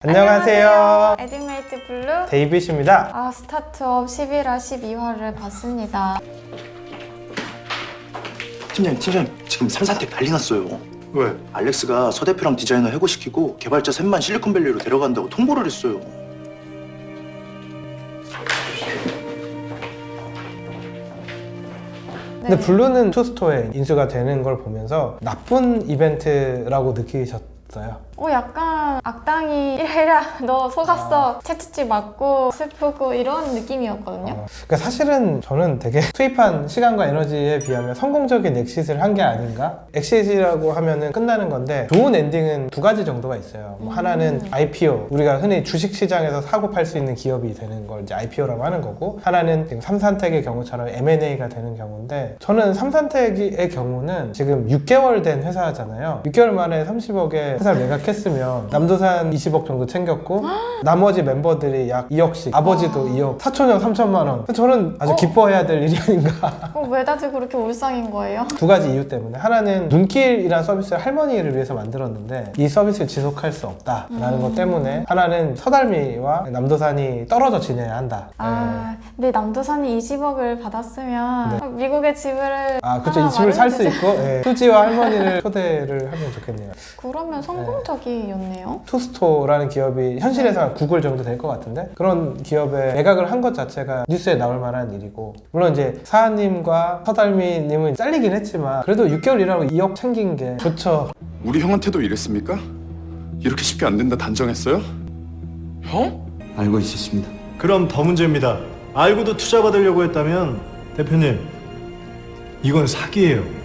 안녕하세요. 에듀메이트 블루 데이빗입니다. 스타트업 11화 12화를 봤습니다. 팀장님 지금 삼산텍 난리 났어요. 왜? 알렉스가 서 대표랑 디자이너 해고시키고 개발자 셋만 실리콘밸리로 데려간다고 통보를 했어요. 근데 블루는 투스토어에 인수가 되는 걸 보면서 나쁜 이벤트라고 느끼셨어요? 약간 악당이 이래라 너 속았어 채찍질 맞고 슬프고 이런 느낌이었거든요. 그러니까 사실은 저는 되게 투입한 시간과 에너지에 비하면 성공적인 엑시트를 한 게 아닌가? 엑시트라고 하면은 끝나는 건데 좋은 엔딩은 두 가지 정도가 있어요. 뭐 하나는 IPO, 우리가 흔히 주식시장에서 사고 팔 수 있는 기업이 되는 걸 이제 IPO라고 하는 거고, 하나는 지금 삼산텍의 경우처럼 M&A가 되는 경우인데, 저는 삼산텍의 경우는 지금 6개월 된 회사잖아요. 6개월 만에 30억에 회사를 매각했으면 남도산 20억 정도 챙겼고 나머지 멤버들이 약 2억씩, 아버지도 2억, 사촌형 3천만 원. 저는 아주 기뻐해야 될 일이 아닌가. 왜 다들 그렇게 울상인 거예요? 두 가지 이유 때문에, 하나는 눈길이라는 서비스를 할머니를 위해서 만들었는데 이 서비스를 지속할 수 없다라는 것 때문에, 하나는 서달미와 남도산이 떨어져 지내야 한다. 근데 남도산이 20억을 받았으면 미국의 집을 그쵸. 이 집을 살 수 있고 수지와 할머니를 초대를 하면 좋겠네요. 그러면 성공적이었네요. 투스토어라는 기업이 현실에서 구글 정도 될 것 같은데, 그런 기업에 매각을 한 것 자체가 뉴스에 나올 만한 일이고, 물론 이제 사하님과 서달미님은 잘리긴 했지만 그래도 6개월 일하고 2억 챙긴 게 좋죠. 우리 형한테도 이랬습니까? 이렇게 쉽게 안 된다 단정했어요? 형? 알고 있었습니다. 그럼 더 문제입니다. 알고도 투자 받으려고 했다면 대표님, 이건 사기예요.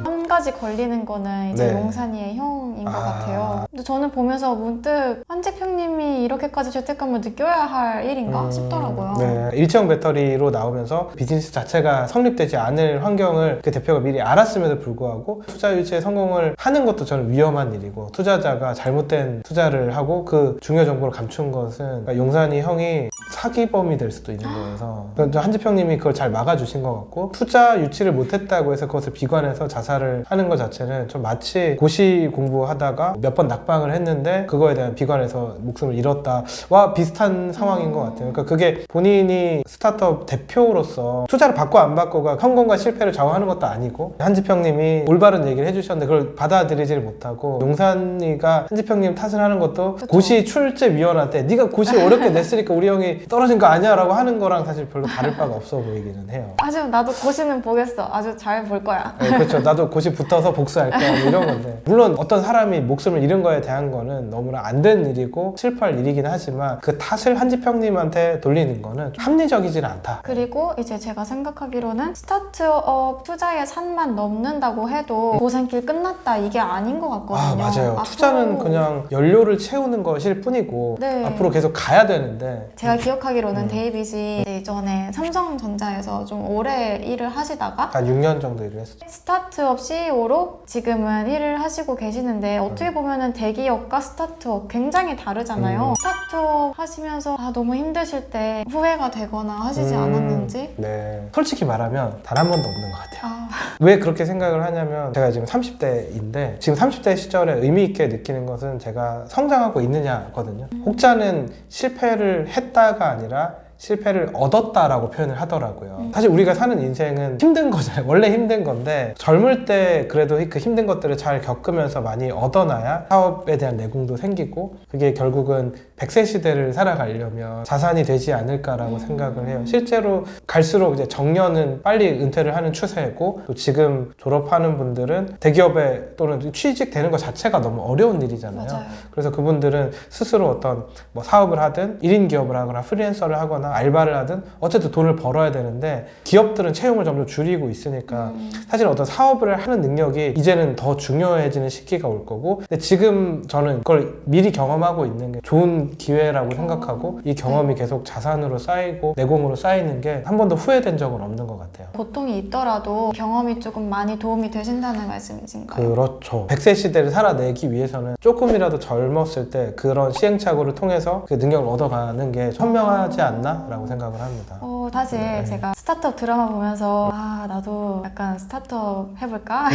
한 가지 걸리는 거는 이제 네. 용산이의 형인 것 같아요. 근데 저는 보면서 문득 한재평님이 이렇게까지 죄책감을 느껴야 할 일인가 싶더라고요. 네, 일체형 배터리로 나오면서 비즈니스 자체가 성립되지 않을 환경을 그 대표가 미리 알았음에도 불구하고 투자 유치에 성공을 하는 것도 저는 위험한 일이고, 투자자가 잘못된 투자를 하고 그 중요 정보를 감춘 것은, 그러니까 용산이 형이 사기범이 될 수도 있는 거여서, 한지평님이 그걸 잘 막아주신 것 같고, 투자 유치를 못했다고 해서 그것을 비관해서 자살을 하는 것 자체는 좀 마치 고시 공부하다가 몇 번 낙방을 했는데 그거에 대한 비관에서 목숨을 잃었다와 비슷한 상황인 것 같아요. 그러니까 그게 본인이 스타트업 대표로서 투자를 받고 안 받고가 성공과 실패를 좌우하는 것도 아니고, 한지평님이 올바른 얘기를 해주셨는데 그걸 받아들이지를 못하고 용산이가 한지평님 탓을 하는 것도, 그쵸. 고시 출제위원한테 네가 고시 어렵게 냈으니까 우리 형이 떨어진 거 아니야 라고 하는 거랑 사실 별로 다를 바가 없어 보이기는 해요. 아주 나도 고시는 보겠어. 아주 잘 볼 거야. 네, 그렇죠. 나도 고시 붙어서 복수할 거야, 뭐 이런 건데, 물론 어떤 사람이 목숨을 잃은 거에 대한 거는 너무나 안 된 일이고 실패할 일이긴 하지만 그 탓을 한지평님한테 돌리는 거는 합리적이진 않다. 그리고 이제 제가 생각하기로는 스타트업 투자의 산만 넘는다고 해도 고생길 끝났다 이게 아닌 것 같거든요. 맞아요. 투자는 그냥 연료를 채우는 것일 뿐이고, 네. 앞으로 계속 가야 되는데. 제가 기억하기로는 데이빗이 예전에 삼성전자에서 좀 오래 일을 하시다가 한 6년 정도 일을 했었죠. 스타트업 CEO로 지금은 일을 하시고 계시는데, 어떻게 보면은 대기업과 스타트업 굉장히 다르잖아요. 스타트업 하시면서 너무 힘드실 때 후회가 되거나 하시지 않았는지? 네. 솔직히 말하면 단 한 번도 없는 것 같아요. 왜 그렇게 생각을 하냐면, 제가 지금 30대인데 지금 30대 시절에 의미 있게 느끼는 것은 제가 성장하고 있느냐거든요. 혹자는 실패를 했다가 아니라 실패를 얻었다라고 표현을 하더라고요. 사실 우리가 사는 인생은 힘든 거잖아요. 원래 힘든 건데, 젊을 때 그래도 그 힘든 것들을 잘 겪으면서 많이 얻어놔야 사업에 대한 내공도 생기고, 그게 결국은 100세 시대를 살아가려면 자산이 되지 않을까라고 생각을 해요. 실제로 갈수록 이제 정년은 빨리 은퇴를 하는 추세고, 또 지금 졸업하는 분들은 대기업에 또는 취직되는 것 자체가 너무 어려운 일이잖아요. 맞아요. 그래서 그분들은 스스로 어떤 뭐 사업을 하든 1인 기업을 하거나 프리랜서를 하거나 알바를 하든 어쨌든 돈을 벌어야 되는데, 기업들은 채용을 점점 줄이고 있으니까 사실 어떤 사업을 하는 능력이 이제는 더 중요해지는 시기가 올 거고, 근데 지금 저는 그걸 미리 경험하고 있는 게 좋은 기회라고 생각하고, 이 경험이 계속 자산으로 쌓이고 내공으로 쌓이는 게 한 번도 후회된 적은 없는 것 같아요. 고통이 있더라도 경험이 조금 많이 도움이 되신다는 말씀이신가요? 그렇죠. 100세 시대를 살아내기 위해서는 조금이라도 젊었을 때 그런 시행착오를 통해서 그 능력을 얻어가는 게 현명하지 않나 않나라고 생각을 합니다. 사실 네. 제가 스타트업 드라마 보면서 나도 약간 스타트업 해볼까?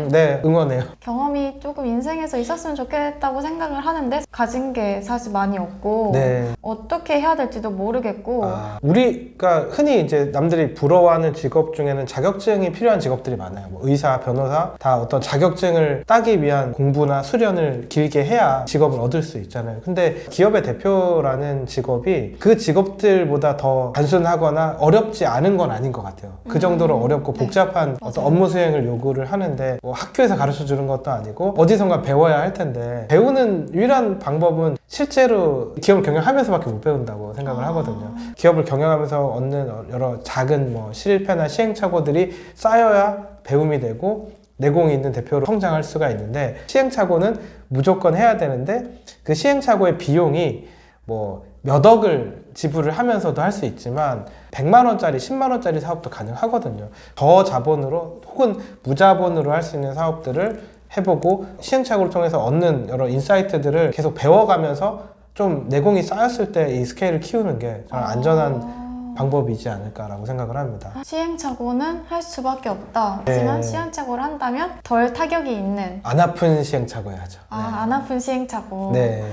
네, 응원해요. 경험이 조금 인생에서 있었으면 좋겠다고 생각을 하는데 가진 게 사실 많이 없고 네. 어떻게 해야 될지도 모르겠고 우리가 흔히 이제 남들이 부러워하는 직업 중에는 자격증이 필요한 직업들이 많아요. 뭐 의사, 변호사 다 어떤 자격증을 따기 위한 공부나 수련을 길게 해야 직업을 얻을 수 있잖아요. 근데 기업의 대표라는 직업이 그 직업들보다 더 단순하거나 어렵지 않은 건 아닌 것 같아요. 그 정도로 어렵고 네. 복잡한 어떤 업무 수행을 요구를 하는데 뭐 학교에서 가르쳐 주는 것도 아니고 어디선가 배워야 할 텐데 배우는 유일한 방법은 실제로 기업을 경영하면서밖에 못 배운다고 생각을 하거든요. 기업을 경영하면서 얻는 여러 작은 뭐 실패나 시행착오들이 쌓여야 배움이 되고 내공이 있는 대표로 성장할 수가 있는데 시행착오는 무조건 해야 되는데 그 시행착오의 비용이 뭐 몇 억을 지불을 하면서도 할 수 있지만 100만 원짜리, 10만 원짜리 사업도 가능하거든요. 저자본으로 혹은 무자본으로 할 수 있는 사업들을 해보고 시행착오를 통해서 얻는 여러 인사이트들을 계속 배워가면서 좀 내공이 쌓였을 때 이 스케일을 키우는 게 저는 안전한 방법이지 않을까라고 생각을 합니다. 시행착오는 할 수밖에 없다. 하지만 네. 시행착오를 한다면 덜 타격이 있는 안 아픈 시행착오 해야죠. 안 아픈 시행착오. 네.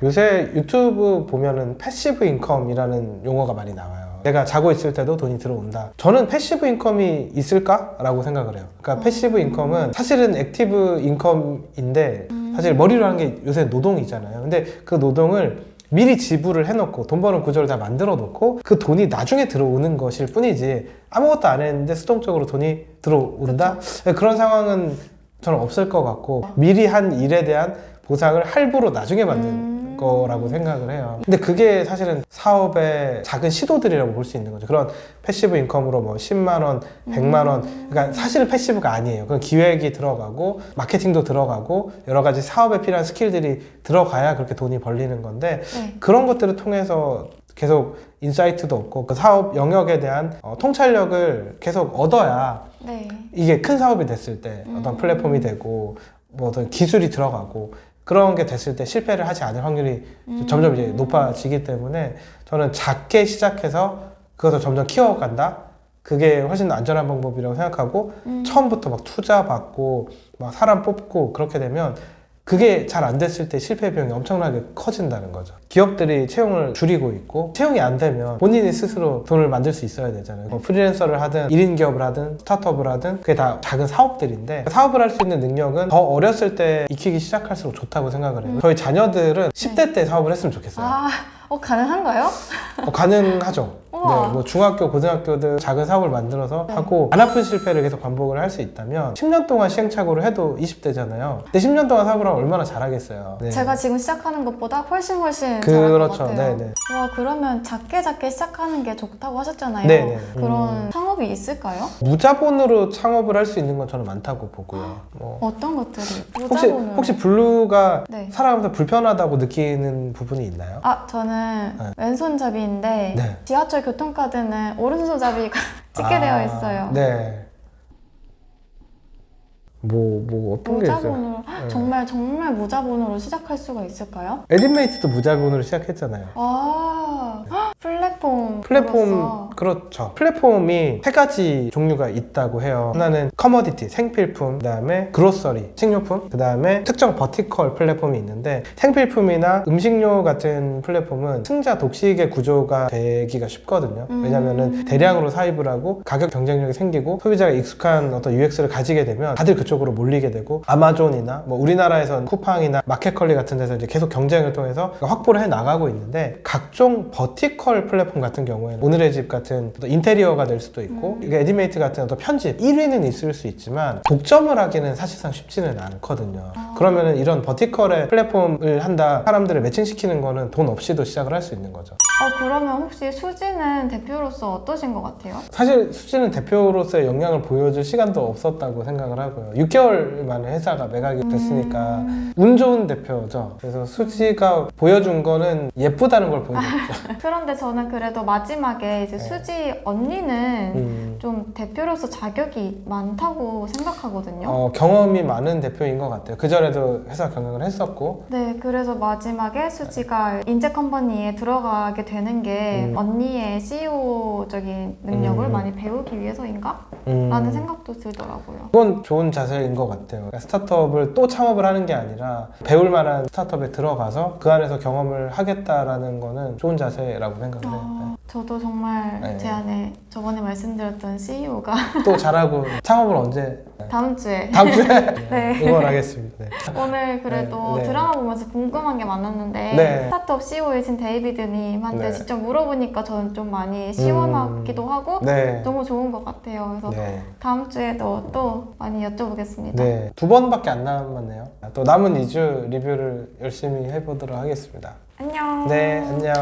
요새 유튜브 보면은 패시브 인컴이라는 용어가 많이 나와요. 내가 자고 있을 때도 돈이 들어온다. 저는 패시브 인컴이 있을까라고 생각을 해요. 그러니까 패시브 인컴은 사실은 액티브 인컴인데 사실 머리로 하는 게 요새 노동이잖아요. 근데 그 노동을 미리 지불을 해놓고 돈 버는 구조를 다 만들어 놓고 그 돈이 나중에 들어오는 것일 뿐이지 아무것도 안 했는데 수동적으로 돈이 들어온다? 그런 상황은 저는 없을 것 같고 미리 한 일에 대한 보상을 할부로 나중에 받는 거라고 생각을 해요. 근데 그게 사실은 사업의 작은 시도들이라고 볼 수 있는 거죠. 그런 패시브 인컴으로 뭐 10만 원, 100만 원. 그러니까 사실은 패시브가 아니에요. 그건 기획이 들어가고 마케팅도 들어가고 여러 가지 사업에 필요한 스킬들이 들어가야 그렇게 돈이 벌리는 건데 네. 그런 것들을 통해서 계속 인사이트도 얻고 그 사업 영역에 대한 통찰력을 계속 얻어야 네. 이게 큰 사업이 됐을 때 어떤 플랫폼이 되고 뭐 어떤 기술이 들어가고 그런 게 됐을 때 실패를 하지 않을 확률이 점점 이제 높아지기 때문에 저는 작게 시작해서 그것을 점점 키워간다. 그게 훨씬 더 안전한 방법이라고 생각하고 처음부터 막 투자 받고 막 사람 뽑고 그렇게 되면 그게 잘 안 됐을 때 실패 비용이 엄청나게 커진다는 거죠. 기업들이 채용을 줄이고 있고 채용이 안 되면 본인이 스스로 돈을 만들 수 있어야 되잖아요. 뭐 프리랜서를 하든 1인 기업을 하든 스타트업을 하든 그게 다 작은 사업들인데 사업을 할 수 있는 능력은 더 어렸을 때 익히기 시작할수록 좋다고 생각을 해요. 저희 자녀들은 10대 때 사업을 했으면 좋겠어요. 가능한가요? 가능하죠. 우와. 네, 뭐 중학교, 고등학교들 작은 사업을 만들어서 네. 하고 안 아픈 실패를 계속 반복을 할 수 있다면 10년 동안 시행착오를 해도 20대잖아요. 근데 10년 동안 사업을 하면 얼마나 잘하겠어요. 네. 제가 지금 시작하는 것보다 훨씬 잘할 그렇죠. 것 같아요. 네네. 와, 그러면 작게 시작하는 게 좋다고 하셨잖아요. 네네. 그런 창업이 있을까요? 무자본으로 창업을 할 수 있는 건 저는 많다고 보고요. 뭐 어떤 것들이? 무자본으로. 혹시 블루가 네. 살아가면서 불편하다고 느끼는 부분이 있나요? 저는 네. 왼손잡이인데 네. 지하철 교통카드는 오른손잡이가 찍게 되어 있어요. 네. 뭐 어떤 게 있어요? 무자본으로 네. 정말 무자본으로 시작할 수가 있을까요? 에딘메이트도 무자본으로 시작했잖아요. 플랫폼. 그렇죠. 플랫폼이 세 가지 종류가 있다고 해요. 하나는 커머디티, 생필품, 그 다음에 그로서리, 식료품, 그 다음에 특정 버티컬 플랫폼이 있는데 생필품이나 음식료 같은 플랫폼은 승자 독식의 구조가 되기가 쉽거든요. 왜냐면은 대량으로 사입을 하고 가격 경쟁력이 생기고 소비자가 익숙한 어떤 UX를 가지게 되면 다들 그쪽으로 몰리게 되고 아마존이나 뭐 우리나라에서는 쿠팡이나 마켓컬리 같은 데서 이제 계속 경쟁을 통해서 확보를 해 나가고 있는데 각종 버티컬 플랫폼 같은 경우에는 오늘의 집 같은 어떤 인테리어가 될 수도 있고 이게 에디메이트 같은 어떤 편집 1위는 있을 수 있지만 독점을 하기는 사실상 쉽지는 않거든요. 그러면은 이런 버티컬의 플랫폼을 한다 사람들을 매칭시키는 거는 돈 없이도 시작을 할 수 있는 거죠. 그러면 혹시 수지는 대표로서 어떠신 것 같아요? 사실 수지는 대표로서의 역량을 보여줄 시간도 없었다고 생각을 하고요. 6개월 만에 회사가 매각이 됐으니까 운 좋은 대표죠. 그래서 수지가 보여준 거는 예쁘다는 걸 보여줬죠. 그런데 저는 그래도 마지막에 이제 수지 언니는 좀 대표로서 자격이 많다고 생각하거든요. 경험이 많은 대표인 것 같아요. 그전에도 회사 경영을 했었고 네, 그래서 마지막에 수지가 인재 컴퍼니에 들어가게 되는 게 언니의 CEO적인 능력을 많이 배우기 위해서인가? 라는 생각도 들더라고요. 그건 좋은 자세인 것 같아요. 그러니까 스타트업을 또 창업을 하는 게 아니라 배울 만한 스타트업에 들어가서 그 안에서 경험을 하겠다라는 거는 좋은 자세라고 생각을 해요. 저도 정말 네. 제 안에 저번에 말씀드렸던 CEO가 네. 또 잘하고 창업을 언제? 다음 주에 다음 주에 네. 응원하겠습니다. 네. 오늘 그래도 네. 드라마 보면서 궁금한 게 많았는데 네. 스타트업 CEO이신 데이비드님한테 네. 직접 물어보니까 저는 좀 많이 시원하기도 하고 네. 너무 좋은 것 같아요. 그래서 네. 다음 주에도 또 많이 여쭤보겠습니다. 네. 2번밖에 안 남았네요. 또 남은 2주 리뷰를 열심히 해보도록 하겠습니다. 안녕. 네, 안녕.